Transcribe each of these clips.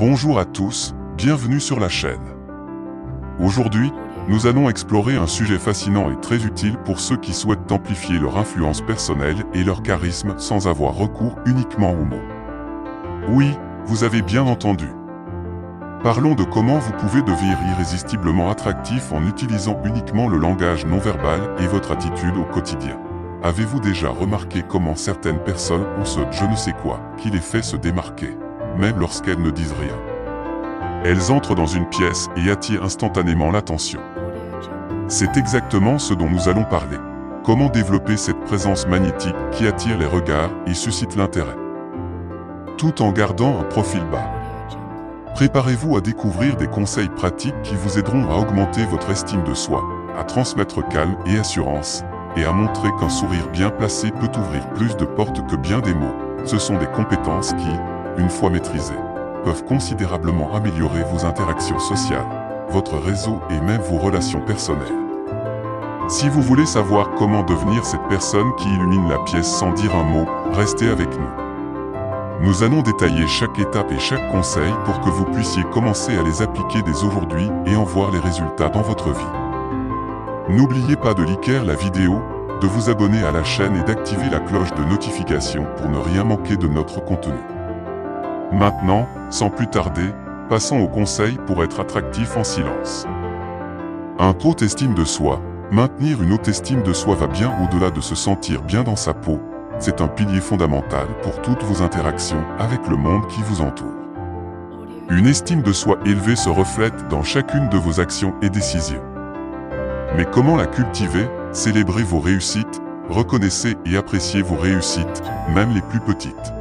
Bonjour à tous, bienvenue sur la chaîne. Aujourd'hui, nous allons explorer un sujet fascinant et très utile pour ceux qui souhaitent amplifier leur influence personnelle et leur charisme sans avoir recours uniquement aux mots. Oui, vous avez bien entendu. Parlons de comment vous pouvez devenir irrésistiblement attractif en utilisant uniquement le langage non-verbal et votre attitude au quotidien. Avez-vous déjà remarqué comment certaines personnes ont ce « je ne sais quoi » qui les fait se démarquer, même lorsqu'elles ne disent rien? Elles entrent dans une pièce et attirent instantanément l'attention. C'est exactement ce dont nous allons parler. Comment développer cette présence magnétique qui attire les regards et suscite l'intérêt, tout en gardant un profil bas. Préparez-vous à découvrir des conseils pratiques qui vous aideront à augmenter votre estime de soi, à transmettre calme et assurance, et à montrer qu'un sourire bien placé peut ouvrir plus de portes que bien des mots. Ce sont des compétences qui, une fois maîtrisées, peuvent considérablement améliorer vos interactions sociales, votre réseau et même vos relations personnelles. Si vous voulez savoir comment devenir cette personne qui illumine la pièce sans dire un mot, restez avec nous. Nous allons détailler chaque étape et chaque conseil pour que vous puissiez commencer à les appliquer dès aujourd'hui et en voir les résultats dans votre vie. N'oubliez pas de liker la vidéo, de vous abonner à la chaîne et d'activer la cloche de notification pour ne rien manquer de notre contenu. Maintenant, sans plus tarder, passons aux conseils pour être attractif en silence. Un haute estime de soi. Maintenir une haute estime de soi va bien au-delà de se sentir bien dans sa peau. C'est un pilier fondamental pour toutes vos interactions avec le monde qui vous entoure. Une estime de soi élevée se reflète dans chacune de vos actions et décisions. Mais comment la cultiver? Célébrez vos réussites, reconnaissez et appréciez vos réussites, même les plus petites.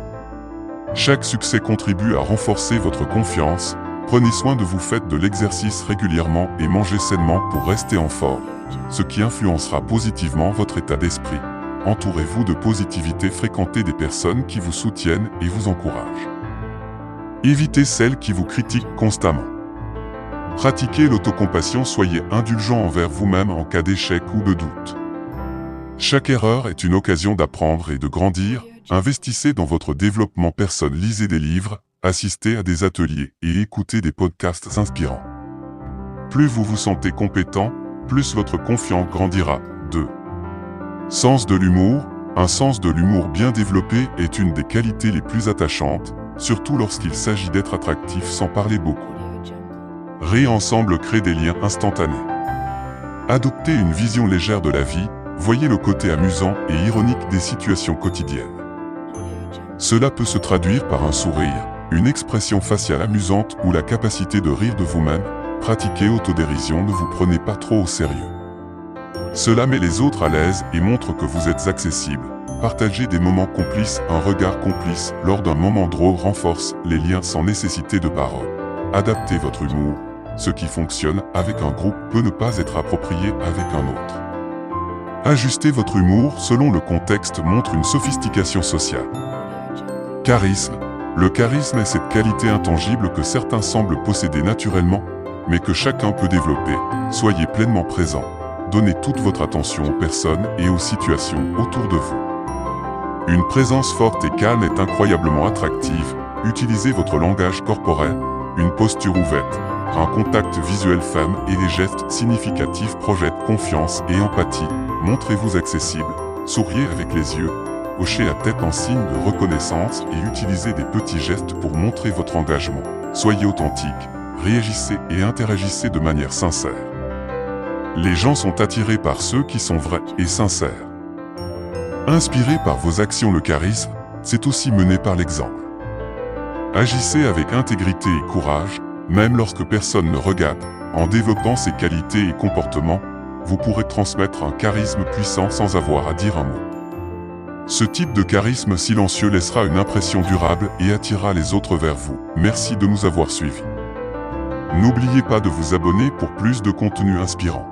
Chaque succès contribue à renforcer votre confiance. Prenez soin de vous, faites de l'exercice régulièrement et mangez sainement pour rester en forme, ce qui influencera positivement votre état d'esprit. Entourez-vous de positivité, fréquentez des personnes qui vous soutiennent et vous encouragent. Évitez celles qui vous critiquent constamment. Pratiquez l'autocompassion, soyez indulgent envers vous-même en cas d'échec ou de doute. Chaque erreur est une occasion d'apprendre et de grandir. Investissez dans votre développement personnel, lisez des livres, assistez à des ateliers et écoutez des podcasts inspirants. Plus vous vous sentez compétent, plus votre confiance grandira. 2. Sens de l'humour. Un sens de l'humour bien développé est une des qualités les plus attachantes, surtout lorsqu'il s'agit d'être attractif sans parler beaucoup. Rire ensemble crée des liens instantanés. Adoptez une vision légère de la vie, voyez le côté amusant et ironique des situations quotidiennes. Cela peut se traduire par un sourire, une expression faciale amusante ou la capacité de rire de vous-même. Pratiquez autodérision, ne vous prenez pas trop au sérieux. Cela met les autres à l'aise et montre que vous êtes accessible. Partagez des moments complices, un regard complice lors d'un moment drôle renforce les liens sans nécessité de parole. Adaptez votre humour. Ce qui fonctionne avec un groupe peut ne pas être approprié avec un autre. Ajustez votre humour selon le contexte montre une sophistication sociale. Charisme. Le charisme est cette qualité intangible que certains semblent posséder naturellement, mais que chacun peut développer. Soyez pleinement présent. Donnez toute votre attention aux personnes et aux situations autour de vous. Une présence forte et calme est incroyablement attractive. Utilisez votre langage corporel, une posture ouverte, un contact visuel ferme et des gestes significatifs projettent confiance et empathie. Montrez-vous accessible, souriez avec les yeux, hochez la tête en signe de reconnaissance et utilisez des petits gestes pour montrer votre engagement. Soyez authentique, réagissez et interagissez de manière sincère. Les gens sont attirés par ceux qui sont vrais et sincères. Inspiré par vos actions, le charisme, c'est aussi mené par l'exemple. Agissez avec intégrité et courage, même lorsque personne ne regarde. En développant ces qualités et comportements, vous pourrez transmettre un charisme puissant sans avoir à dire un mot. Ce type de charisme silencieux laissera une impression durable et attirera les autres vers vous. Merci de nous avoir suivis. N'oubliez pas de vous abonner pour plus de contenu inspirant.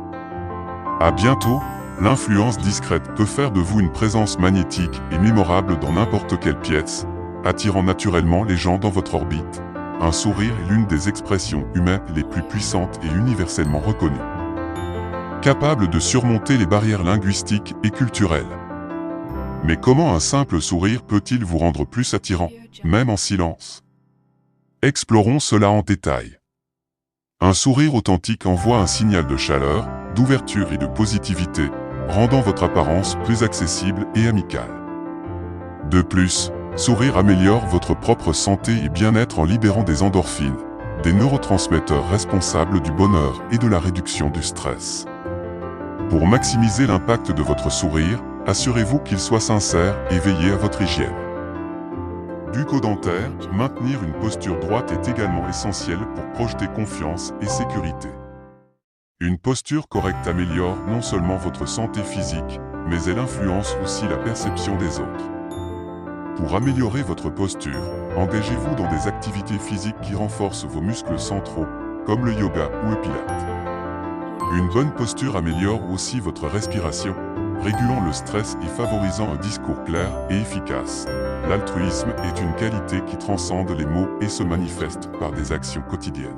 À bientôt. L'influence discrète peut faire de vous une présence magnétique et mémorable dans n'importe quelle pièce, attirant naturellement les gens dans votre orbite. Un sourire est l'une des expressions humaines les plus puissantes et universellement reconnues. Capable de surmonter les barrières linguistiques et culturelles. Mais comment un simple sourire peut-il vous rendre plus attirant, même en silence? Explorons cela en détail. Un sourire authentique envoie un signal de chaleur, d'ouverture et de positivité, rendant votre apparence plus accessible et amicale. De plus, sourire améliore votre propre santé et bien-être en libérant des endorphines, des neurotransmetteurs responsables du bonheur et de la réduction du stress. Pour maximiser l'impact de votre sourire, assurez-vous qu'il soit sincère et veillez à votre hygiène. Bucco-dentaire, maintenir une posture droite est également essentiel pour projeter confiance et sécurité. Une posture correcte améliore non seulement votre santé physique, mais elle influence aussi la perception des autres. Pour améliorer votre posture, engagez-vous dans des activités physiques qui renforcent vos muscles centraux, comme le yoga ou le pilates. Une bonne posture améliore aussi votre respiration, régulant le stress et favorisant un discours clair et efficace. L'altruisme est une qualité qui transcende les mots et se manifeste par des actions quotidiennes.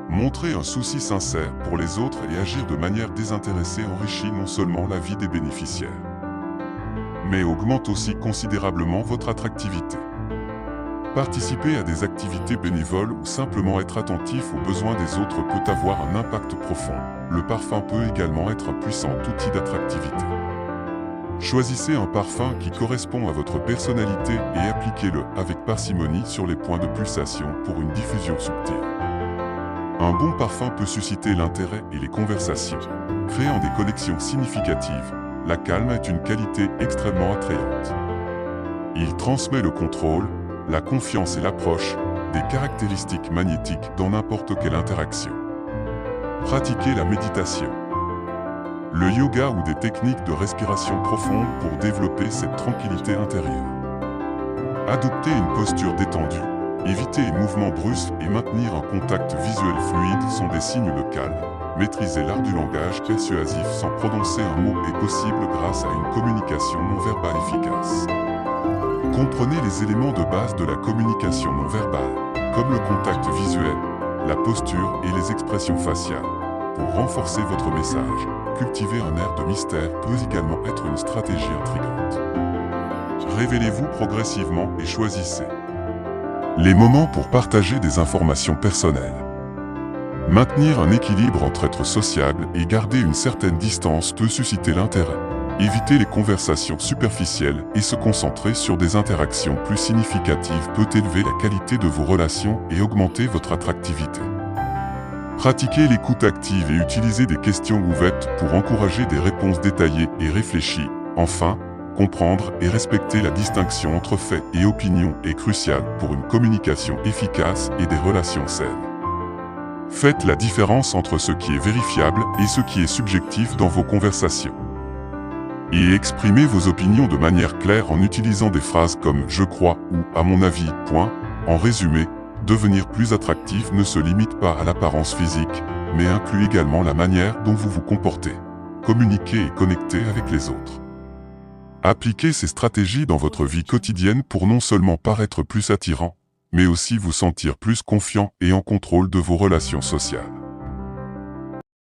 Montrer un souci sincère pour les autres et agir de manière désintéressée enrichit non seulement la vie des bénéficiaires, mais augmente aussi considérablement votre attractivité. Participer à des activités bénévoles ou simplement être attentif aux besoins des autres peut avoir un impact profond. Le parfum peut également être un puissant outil d'attractivité. Choisissez un parfum qui correspond à votre personnalité et appliquez-le avec parcimonie sur les points de pulsation pour une diffusion subtile. Un bon parfum peut susciter l'intérêt et les conversations, créant des connexions significatives. La calme est une qualité extrêmement attrayante. Il transmet le contrôle, la confiance et l'approche, des caractéristiques magnétiques dans n'importe quelle interaction. Pratiquez la méditation, le yoga ou des techniques de respiration profonde pour développer cette tranquillité intérieure. Adoptez une posture détendue, évitez les mouvements brusques et maintenir un contact visuel fluide sont des signes de calme. Maîtriser l'art du langage persuasif sans prononcer un mot est possible grâce à une communication non verbale efficace. Comprenez les éléments de base de la communication non verbale, comme le contact visuel, la posture et les expressions faciales. Pour renforcer votre message, cultiver un air de mystère peut également être une stratégie intrigante. Révélez-vous progressivement et choisissez les moments pour partager des informations personnelles. Maintenir un équilibre entre être sociable et garder une certaine distance peut susciter l'intérêt. Éviter les conversations superficielles et se concentrer sur des interactions plus significatives peut élever la qualité de vos relations et augmenter votre attractivité. Pratiquez l'écoute active et utilisez des questions ouvertes pour encourager des réponses détaillées et réfléchies. Enfin, comprendre et respecter la distinction entre faits et opinions est cruciale pour une communication efficace et des relations saines. Faites la différence entre ce qui est vérifiable et ce qui est subjectif dans vos conversations. Et exprimez vos opinions de manière claire en utilisant des phrases comme « je crois » ou « à mon avis ». En résumé, devenir plus attractif ne se limite pas à l'apparence physique, mais inclut également la manière dont vous vous comportez, communiquez et connectez avec les autres. Appliquez ces stratégies dans votre vie quotidienne pour non seulement paraître plus attirant, mais aussi vous sentir plus confiant et en contrôle de vos relations sociales.